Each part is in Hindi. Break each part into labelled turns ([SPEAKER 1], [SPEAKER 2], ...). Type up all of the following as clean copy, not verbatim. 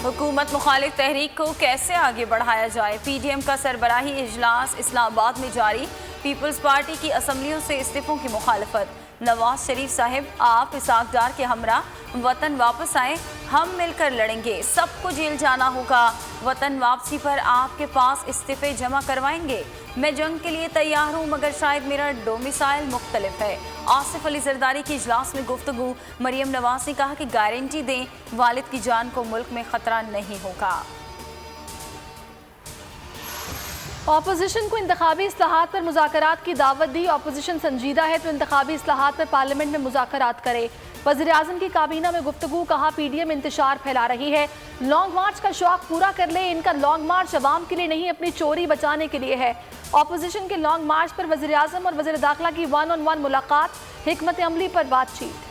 [SPEAKER 1] हुकूमत मुखालिफ तहरीक को कैसे आगे बढ़ाया जाए। PDM का सरबराही इजलास इस्लामाबाद में जारी। पीपल्स पार्टी की असम्बलियों से इस्तीफों की मुखालफत। नवाज शरीफ साहिब आप इसाक डार के हमरा वतन वापस आए, हम मिलकर लड़ेंगे, सबको जेल जाना होगा। वतन वापसी पर आपके पास इस्तीफे जमा करवाएंगे। मैं जंग के लिए तैयार हूँ मगर शायद मेरा डोमिसाइल मुख्तलिफ है। आसिफ अली जरदारी की इजलास में गुफ्तगू। मरियम नवाज ने कहा कि गारंटी दें वालिद की जान को मुल्क में खतरा नहीं होगा।
[SPEAKER 2] ऑपोजिशन को इंतखाबी इस्लाहात पर मुज़ाकरात की दावत दी। ऑपोजिशन संजीदा है तो इंतखाबी इस्लाहात पर पार्लियामेंट में मुज़ाकरात करे। वज़ीर-ए-आज़म की काबीना में गुफ्तगू। कहा PDM इंतशार फैला रही है, लॉन्ग मार्च का शौक पूरा कर ले। इनका लॉन्ग मार्च अवाम के लिए नहीं, अपनी चोरी बचाने के लिए है। ऑपोजिशन के लॉन्ग मार्च पर वज़ीर-ए-आज़म और वज़ीर दाखिला की 1-on-1 मुलाकात, हिकमत अमली पर बातचीत।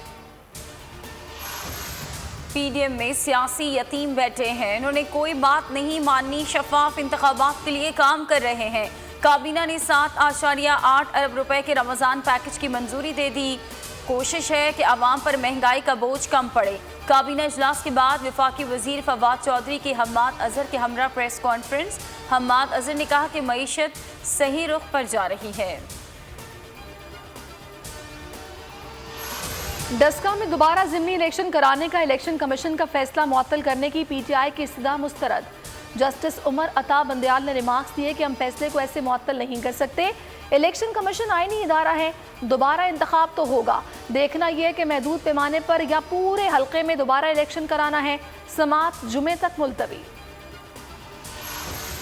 [SPEAKER 1] PDM में सियासी यतीम बैठे हैं, इन्होंने कोई बात नहीं मानी, शफाफ इंतखाबात के लिए काम कर रहे हैं। काबीना ने 7.8 अरब रुपए के रमज़ान पैकेज की मंजूरी दे दी। कोशिश है कि आवाम पर महंगाई का बोझ कम पड़े। काबीना इजलास के बाद वफाकी वजीर फवाद चौधरी की हम्माद अजहर के हमरा प्रेस कॉन्फ्रेंस। हम्माद अजहर ने कहा कि मईशत सही रुख पर जा रही है।
[SPEAKER 2] डस्का में दोबारा ज़िमनी इलेक्शन कराने का इलेक्शन कमीशन का फैसला मुअत्तल करने की PTI की इस्तदा मुस्तरद। जस्टिस उमर अता बंदयाल ने रिमार्क्स दिए कि हम फैसले को ऐसे मुअत्तल नहीं कर सकते। इलेक्शन कमीशन आईनी इदारा है, दोबारा इंतखाब तो होगा, देखना यह है कि महदूद पैमाने पर या पूरे हल्के में दोबारा इलेक्शन कराना है। समात जुमे तक मुलतवी।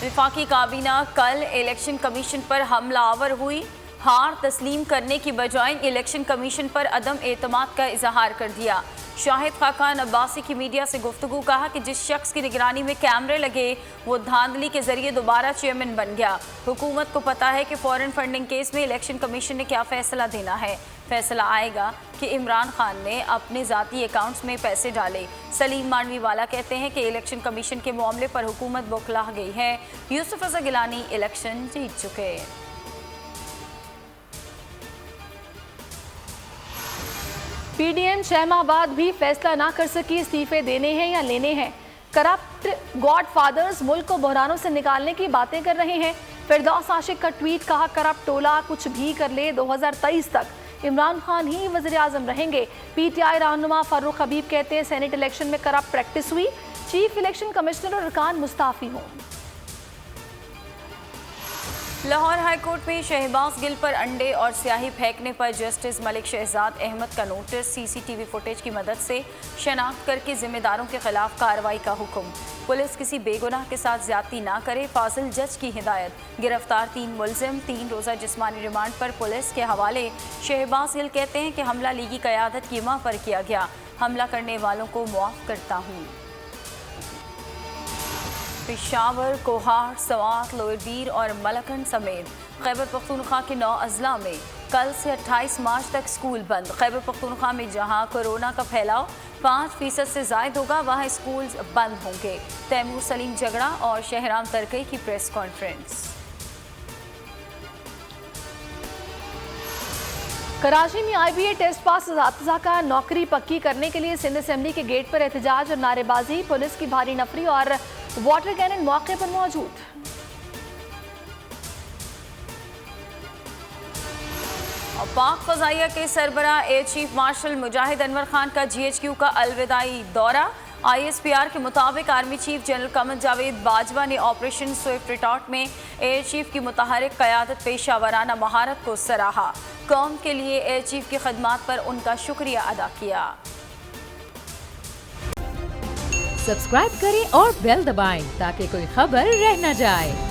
[SPEAKER 1] वफाकी काबीना कल इलेक्शन कमीशन पर हमलावर हुई। हार तस्लीम करने की बजाय इलेक्शन कमीशन पर अदम एतमाद का इजहार कर दिया। शाहिद खाकान अब्बासी की मीडिया से गुफ्तगू। कहा कि जिस शख्स की निगरानी में कैमरे लगे वो धांधली के जरिए दोबारा चेयरमैन बन गया। हुकूमत को पता है कि फॉरेन फंडिंग केस में इलेक्शन कमीशन ने क्या फैसला देना है। फैसला आएगा कि इमरान खान ने अपने ज़ाती अकाउंट्स में पैसे डाले। सलीम मानवी वाला कहते हैं कि इलेक्शन कमीशन के मामले पर हुकूमत बौखला गई है। यूसुफ रज़ा गिलानी इलेक्शन जीत चुके।
[SPEAKER 2] PDM 6 माह बाद भी फैसला ना कर सकी इस्तीफे देने हैं या लेने हैं। करप्ट गॉडफादर्स मुल्क को बहरानों से निकालने की बातें कर रहे हैं। फिरदौस आशिक का ट्वीट। कहा करप्ट टोला कुछ भी कर ले 2023 तक इमरान खान ही वज़ीर-ए-आज़म रहेंगे। PTI रहनुमा फारूक हबीब कहते हैं सेनेट इलेक्शन में करप्ट प्रैक्टिस हुई, चीफ इलेक्शन कमिश्नर और अरकान मुस्ताफ़ी हों।
[SPEAKER 1] लाहौर हाईकोर्ट में शहबाज गिल पर अंडे और स्याही फेंकने पर जस्टिस मलिक शहजाद अहमद का नोटिस। CCTV फुटेज की मदद से शनाख्त करके जिम्मेदारों के खिलाफ कार्रवाई का हुक्म। पुलिस किसी बेगुनाह के साथ ज्यादती ना करे, फाजिल जज की हिदायत। गिरफ्तार 3 मुलजिम 3 रोज़ा जिस्मानी रिमांड पर पुलिस के हवाले। शहबाज गिल कहते हैं कि हमला लीगी क़यादत की मां पर किया गया, हमला करने वालों को मुआफ़ करता हूँ। पेशावर, कोहार, सवात, लोअरदीर और मलकन समेत खैबर पख्तूनख्वा के 9 अजला में कल से 28 मार्च तक स्कूल बंद। खैबर पख्तूनख्वा में जहां कोरोना का फैलाव 5% से ज़ायद होगा वहां स्कूल बंद होंगे। तैमूर सलीम झगड़ा और शहराम तरकई की प्रेस कॉन्फ्रेंस।
[SPEAKER 2] कराची में IBA टेस्ट पास असातिज़ा का नौकरी पक्की करने के लिए सिंध असेंबली के गेट पर एहतजाज और नारेबाजी। पुलिस की भारी नफरी और वाटर कैनन मौके पर मौजूद।
[SPEAKER 1] पाक फ़ज़ाइया के सरबराह एयर चीफ मार्शल मुजाहिद अनवर खान का GHQ का अलविदाई दौरा। ISPR के मुताबिक army chief general Qamar Javed Bajwa ने ऑपरेशन स्विफ्ट रिटॉर्ट में एयर चीफ की मुतहरिक क़यादत पेशावराना महारत को सराहा। कौम के लिए एयर चीफ की खदमात पर उनका शुक्रिया अदा किया।
[SPEAKER 3] सब्सक्राइब करें और बेल दबाएं ताकि कोई खबर रह न जाए।